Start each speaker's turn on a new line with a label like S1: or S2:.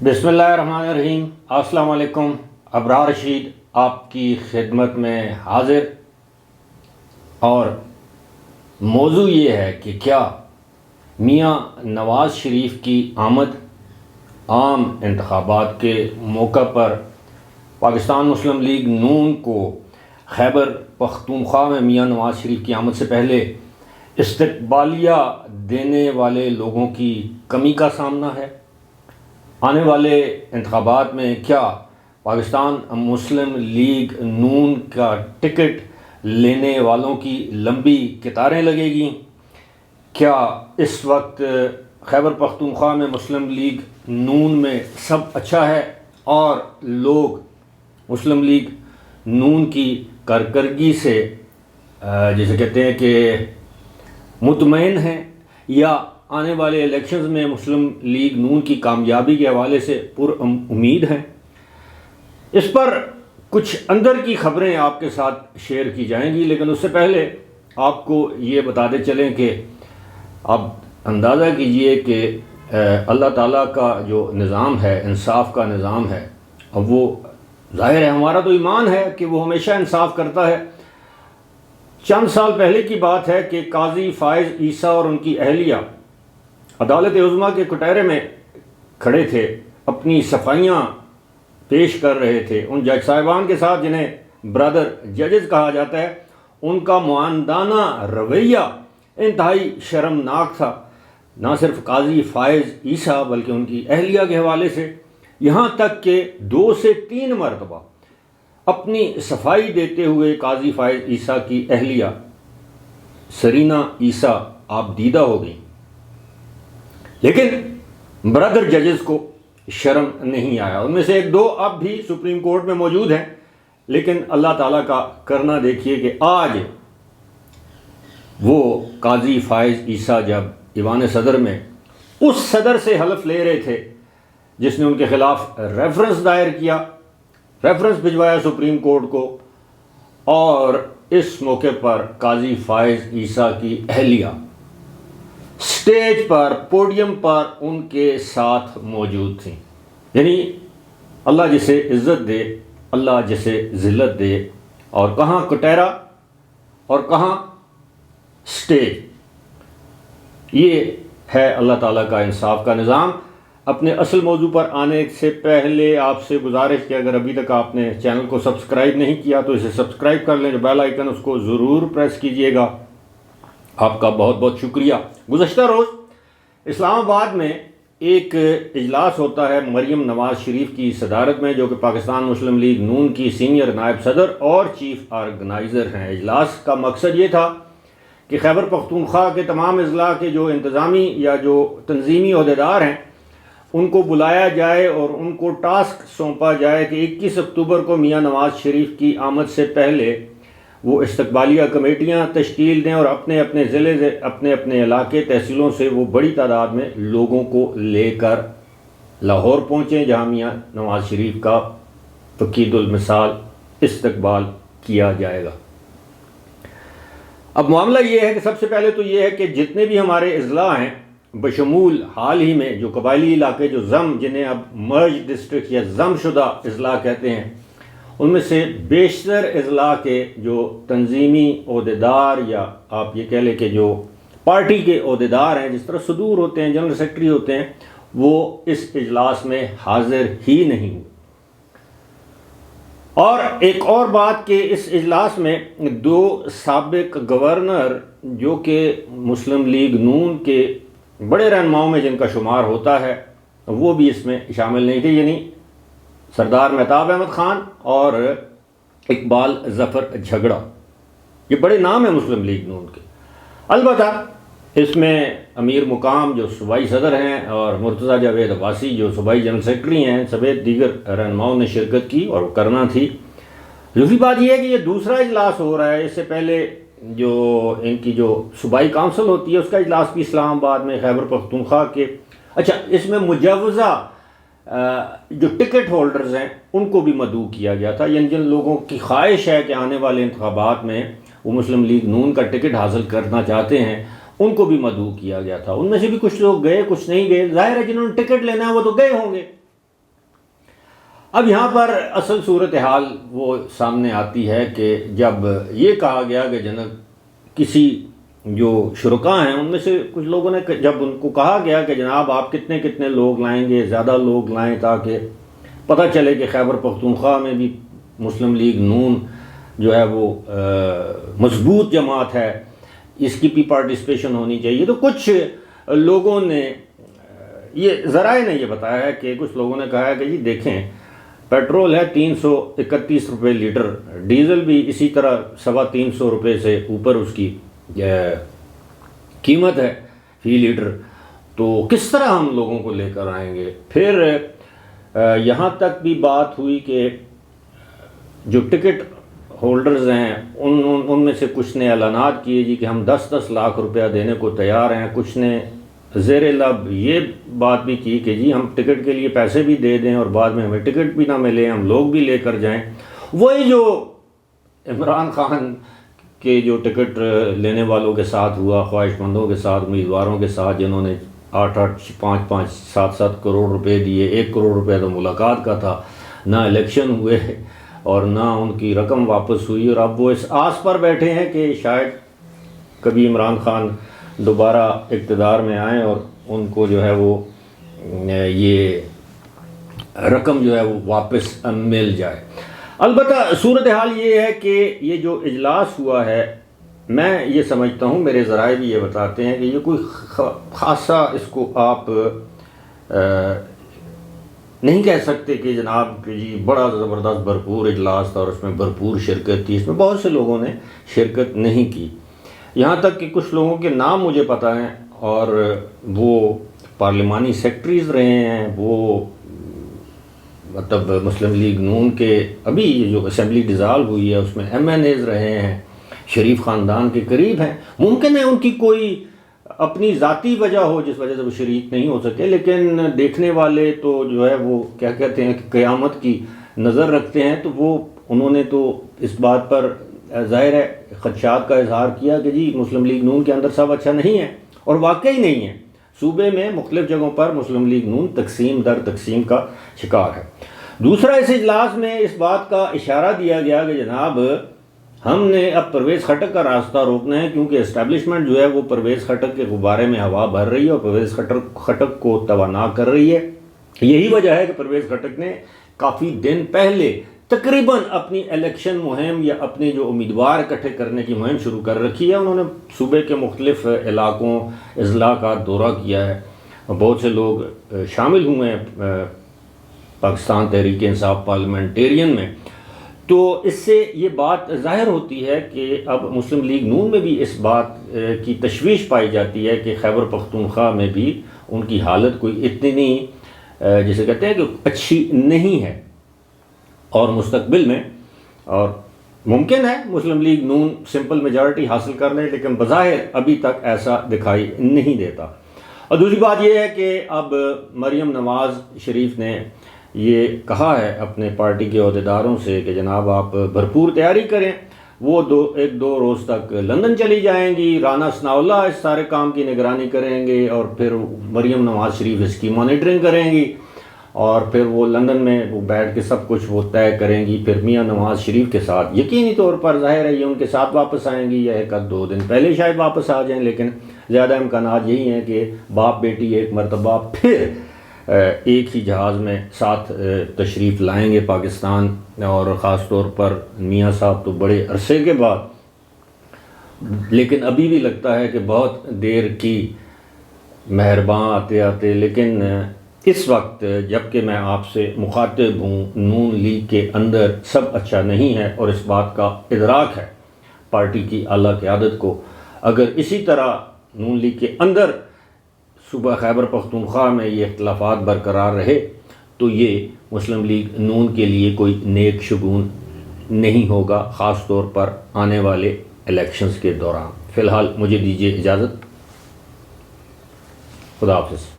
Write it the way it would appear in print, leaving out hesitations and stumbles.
S1: بسم اللہ الرحمن الرحیم۔ السلام علیکم۔ ابرار رشید آپ کی خدمت میں حاضر، اور موضوع یہ ہے کہ کیا میاں نواز شریف کی آمد عام انتخابات کے موقع پر پاکستان مسلم لیگ نون کو خیبر پختونخوا میں میاں نواز شریف کی آمد سے پہلے استقبالیہ دینے والے لوگوں کی کمی کا سامنا ہے؟ آنے والے انتخابات میں کیا پاکستان مسلم لیگ نون کا ٹکٹ لینے والوں کی لمبی قطاریں لگے گی؟ کیا اس وقت خیبر پختونخوا میں مسلم لیگ نون میں سب اچھا ہے اور لوگ مسلم لیگ نون کی کارکردگی سے جسے کہتے ہیں کہ مطمئن ہیں، یا آنے والے الیکشنز میں مسلم لیگ نون کی کامیابی کے حوالے سے پر امید ہیں؟ اس پر کچھ اندر کی خبریں آپ کے ساتھ شیئر کی جائیں گی، لیکن اس سے پہلے آپ کو یہ بتاتے چلیں کہ آپ اندازہ کیجئے کہ اللہ تعالیٰ کا جو نظام ہے، انصاف کا نظام ہے، اب وہ ظاہر ہے، ہمارا تو ایمان ہے کہ وہ ہمیشہ انصاف کرتا ہے۔ چند سال پہلے کی بات ہے کہ قاضی فائز عیسیٰ اور ان کی اہلیہ عدالت عظمیٰ کے کٹہرے میں کھڑے تھے، اپنی صفائیاں پیش کر رہے تھے۔ ان جج صاحبان کے ساتھ جنہیں برادر ججز کہا جاتا ہے، ان کا معاندانہ رویہ انتہائی شرمناک تھا، نہ صرف قاضی فائز عیسیٰ بلکہ ان کی اہلیہ کے حوالے سے، یہاں تک کہ 2 سے 3 مرتبہ اپنی صفائی دیتے ہوئے قاضی فائز عیسیٰ کی اہلیہ سرینا عیسیٰ آپ دیدہ ہو گئی، لیکن برادر ججز کو شرم نہیں آیا۔ ان میں سے 1-2 اب بھی سپریم کورٹ میں موجود ہیں، لیکن اللہ تعالیٰ کا کرنا دیکھیے کہ آج وہ قاضی فائز عیسیٰ جب ایوان صدر میں اس صدر سے حلف لے رہے تھے جس نے ان کے خلاف ریفرنس دائر کیا، ریفرنس بھجوایا سپریم کورٹ کو، اور اس موقع پر قاضی فائز عیسیٰ کی اہلیہ سٹیج پر، پوڈیم پر ان کے ساتھ موجود تھیں۔ یعنی اللہ جسے عزت دے، اللہ جسے ذلت دے، اور کہاں کٹہرا اور کہاں سٹیج، یہ ہے اللہ تعالیٰ کا انصاف کا نظام۔ اپنے اصل موضوع پر آنے سے پہلے آپ سے گزارش کہ اگر ابھی تک آپ نے چینل کو سبسکرائب نہیں کیا تو اسے سبسکرائب کر لیں، جو بیل آئیکن اس کو ضرور پریس کیجئے گا۔ آپ کا بہت بہت شکریہ۔ گزشتہ روز اسلام آباد میں ایک اجلاس ہوتا ہے مریم نواز شریف کی صدارت میں، جو کہ پاکستان مسلم لیگ نون کی سینئر نائب صدر اور چیف آرگنائزر ہیں۔ اجلاس کا مقصد یہ تھا کہ خیبر پختونخوا کے تمام اضلاع کے جو انتظامی یا جو تنظیمی عہدیدار ہیں ان کو بلایا جائے اور ان کو ٹاسک سونپا جائے کہ 21 اکتوبر کو میاں نواز شریف کی آمد سے پہلے وہ استقبالیہ کمیٹیاں تشکیل دیں اور اپنے اپنے ضلع سے، اپنے اپنے علاقے تحصیلوں سے وہ بڑی تعداد میں لوگوں کو لے کر لاہور پہنچیں، جہاں میاں نواز شریف کا فقید المثال استقبال کیا جائے گا۔ اب معاملہ یہ ہے کہ سب سے پہلے تو یہ ہے کہ جتنے بھی ہمارے اضلاع ہیں، بشمول حال ہی میں جو قبائلی علاقے جو ضم، جنہیں اب مرج ڈسٹرکٹ یا ضم شدہ اضلاع کہتے ہیں، ان میں سے بیشتر اضلاع کے جو تنظیمی عہدیدار یا آپ یہ کہہ لیں کہ جو پارٹی کے عہدیدار ہیں، جس طرح صدور ہوتے ہیں، جنرل سیکرٹری ہوتے ہیں، وہ اس اجلاس میں حاضر ہی نہیں ہوئے۔ اور ایک اور بات کہ اس اجلاس میں 2 سابق گورنر جو کہ مسلم لیگ نون کے بڑے رہنماؤں میں جن کا شمار ہوتا ہے، وہ بھی اس میں شامل نہیں تھے، یعنی سردار مہتاب احمد خان اور اقبال ظفر جھگڑا۔ یہ بڑے نام ہیں مسلم لیگ نون کے۔ البتہ اس میں امیر مقام جو صوبائی صدر ہیں اور مرتضیٰ جاوید عباسی جو صوبائی جنرل سیکرٹری ہیں سمیت دیگر رہنماؤں نے شرکت کی، اور کرنا تھی۔ دوسری بات یہ ہے کہ یہ دوسرا اجلاس ہو رہا ہے۔ اس سے پہلے جو ان کی جو صوبائی کونسل ہوتی ہے اس کا اجلاس بھی اسلام آباد میں خیبر پختونخوا کے، اچھا اس میں مجوزہ جو ٹکٹ ہولڈرز ہیں ان کو بھی مدعو کیا گیا تھا، یعنی جن لوگوں کی خواہش ہے کہ آنے والے انتخابات میں وہ مسلم لیگ نون کا ٹکٹ حاصل کرنا چاہتے ہیں، ان کو بھی مدعو کیا گیا تھا۔ ان میں سے بھی کچھ لوگ گئے، کچھ نہیں گئے۔ ظاہر ہے جنہوں نے ٹکٹ لینا ہے وہ تو گئے ہوں گے، اب یہاں پر اصل صورتحال وہ سامنے آتی ہے کہ جب یہ کہا گیا کہ جناب کسی جو شرکاء ہیں ان میں سے کچھ لوگوں نے جب ان کو کہا گیا کہ جناب آپ کتنے کتنے لوگ لائیں گے، زیادہ لوگ لائیں تاکہ پتہ چلے کہ خیبر پختونخوا میں بھی مسلم لیگ نون جو ہے وہ مضبوط جماعت ہے، اس کی بھی پارٹیسپیشن ہونی چاہیے، تو کچھ لوگوں نے یہ ذرائع نے یہ بتایا ہے کہ کچھ لوگوں نے کہا ہے کہ جی دیکھیں پیٹرول ہے 331 روپے لیٹر، ڈیزل بھی اسی طرح 350 روپے سے اوپر اس کی قیمت ہے فی لیٹر، تو کس طرح ہم لوگوں کو لے کر آئیں گے؟ پھر یہاں تک بھی بات ہوئی کہ جو ٹکٹ ہولڈرز ہیں ان میں سے کچھ نے اعلانات کیے جی کہ ہم 10-10 لاکھ روپیہ دینے کو تیار ہیں، کچھ نے زیر لب یہ بات بھی کی کہ جی ہم ٹکٹ کے لیے پیسے بھی دے دیں اور بعد میں ہمیں ٹکٹ بھی نہ ملے، ہم لوگ بھی لے کر جائیں۔ وہی جو عمران خان کے جو ٹکٹ لینے والوں کے ساتھ ہوا، خواہش مندوں کے ساتھ، امیدواروں کے ساتھ، جنہوں نے 8-8 5-5 7-7 کروڑ روپے دیے، 1 کروڑ روپے تو ملاقات کا تھا، نہ الیکشن ہوئے اور نہ ان کی رقم واپس ہوئی، اور اب وہ اس آس پر بیٹھے ہیں کہ شاید کبھی عمران خان دوبارہ اقتدار میں آئیں اور ان کو جو ہے وہ یہ رقم جو ہے وہ واپس مل جائے۔ البتہ صورتحال یہ ہے کہ یہ جو اجلاس ہوا ہے، میں یہ سمجھتا ہوں، میرے ذرائع بھی یہ بتاتے ہیں کہ یہ کوئی خاصا اس کو آپ نہیں کہہ سکتے کہ جناب کہ جی بڑا زبردست بھرپور اجلاس تھا اور اس میں بھرپور شرکت تھی، اس میں بہت سے لوگوں نے شرکت نہیں کی، یہاں تک کہ کچھ لوگوں کے نام مجھے پتہ ہیں اور وہ پارلیمانی سیکٹریز رہے ہیں، وہ مطلب مسلم لیگ نون کے ابھی جو اسمبلی ڈیزالو ہوئی ہے اس میں MNAs رہے ہیں، شریف خاندان کے قریب ہیں، ممکن ہے ان کی کوئی اپنی ذاتی وجہ ہو جس وجہ سے وہ شریک نہیں ہو سکے، لیکن دیکھنے والے تو جو ہے وہ کیا کہتے ہیں کہ قیامت کی نظر رکھتے ہیں، تو وہ انہوں نے تو اس بات پر ظاہر ہے خدشات کا اظہار کیا کہ جی مسلم لیگ نون کے اندر سب اچھا نہیں ہے، اور واقعی نہیں ہے، صوبے میں مختلف جگہوں پر مسلم لیگ نون تقسیم در تقسیم کا شکار ہے۔ دوسرا، اس اجلاس میں اس بات کا اشارہ دیا گیا کہ جناب ہم نے اب پرویز خٹک کا راستہ روکنا ہے، کیونکہ اسٹیبلشمنٹ جو ہے وہ پرویز خٹک کے غبارے میں ہوا بھر رہی ہے اور پرویز خٹک کو توانا کر رہی ہے۔ یہی وجہ ہے کہ پرویز خٹک نے کافی دن پہلے تقریباً اپنی الیکشن مہم یا اپنے جو امیدوار اکٹھے کرنے کی مہم شروع کر رکھی ہے، انہوں نے صوبے کے مختلف علاقوں اضلاع کا دورہ کیا ہے، بہت سے لوگ شامل ہوئے ہیں پاکستان تحریک انصاف پارلیمنٹیرین میں، تو اس سے یہ بات ظاہر ہوتی ہے کہ اب مسلم لیگ نون میں بھی اس بات کی تشویش پائی جاتی ہے کہ خیبر پختونخوا میں بھی ان کی حالت کوئی اتنی جسے کہتے ہیں کہ اچھی نہیں ہے، اور مستقبل میں اور ممکن ہے مسلم لیگ نون سمپل میجارٹی حاصل کر لے، لیکن بظاہر ابھی تک ایسا دکھائی نہیں دیتا۔ اور دوسری بات یہ ہے کہ اب مریم نواز شریف نے یہ کہا ہے اپنے پارٹی کے عہدیداروں سے کہ جناب آپ بھرپور تیاری کریں، وہ 1-2 روز تک لندن چلی جائیں گی، رانا ثناء اللہ اس سارے کام کی نگرانی کریں گے اور پھر مریم نواز شریف اس کی مانیٹرنگ کریں گی، اور پھر وہ لندن میں وہ بیٹھ کے سب کچھ وہ طے کریں گی، پھر میاں نواز شریف کے ساتھ یقینی طور پر ظاہر ہے یہ ان کے ساتھ واپس آئیں گی، یا 1-2 دن پہلے شاید واپس آ جائیں، لیکن زیادہ امکانات یہی ہیں کہ باپ بیٹی ایک مرتبہ پھر ایک ہی جہاز میں ساتھ تشریف لائیں گے پاکستان، اور خاص طور پر میاں صاحب تو بڑے عرصے کے بعد، لیکن ابھی بھی لگتا ہے کہ بہت دیر کی مہرباں آتے آتے، لیکن اس وقت جب کہ میں آپ سے مخاطب ہوں، نون لیگ کے اندر سب اچھا نہیں ہے اور اس بات کا ادراک ہے پارٹی کی اعلیٰ قیادت کو، اگر اسی طرح نون لیگ کے اندر صوبہ خیبر پختونخوا میں یہ اختلافات برقرار رہے تو یہ مسلم لیگ نون کے لیے کوئی نیک شگون نہیں ہوگا، خاص طور پر آنے والے الیکشنز کے دوران۔ فی الحال مجھے دیجیے اجازت، خدا حافظ۔